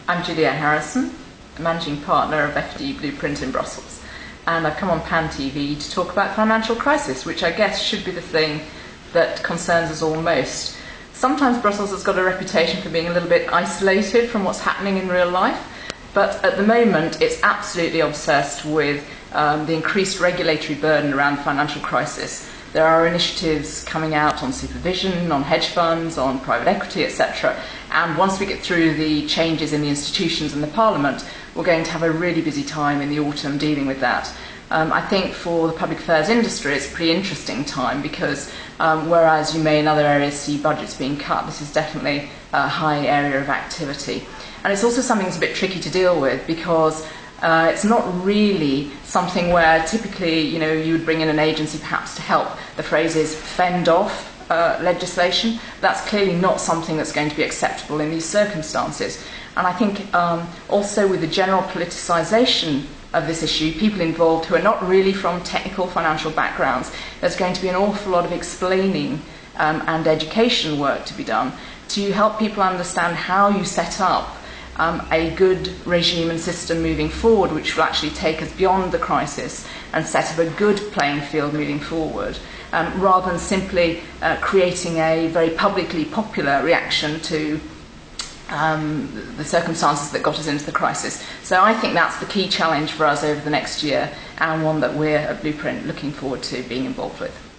I'm Julia Harrison, Managing Partner of FD Blueprint in Brussels, and I've come on Pan TV to talk about financial crisis, which I guess should be the thing that concerns us all most. Sometimes Brussels has got a reputation for being a little bit isolated from what's happening in real life, but at the moment it's absolutely obsessed with the increased regulatory burden around the financial crisis. There are initiatives coming out on supervision, on hedge funds, on private equity, etc. And once we get through the changes in the institutions and the Parliament, we're going to have a really busy time in the autumn dealing with that. I think for the public affairs industry it's a pretty interesting time because whereas you may in other areas see budgets being cut, this is definitely a high area of activity. And it's also something that's a bit tricky to deal with because it's not really something where typically, you would bring in an agency perhaps to help. The phrase is fend off legislation. That's clearly not something that's going to be acceptable in these circumstances. And I think also with the general politicisation of this issue, people involved who are not really from technical financial backgrounds, there's going to be an awful lot of explaining and education work to be done to help people understand how you set up a good regime and system moving forward, which will actually take us beyond the crisis and set up a good playing field moving forward, rather than simply creating a very publicly popular reaction to the circumstances that got us into the crisis. So I think that's the key challenge for us over the next year, and one that we're at Blueprint looking forward to being involved with.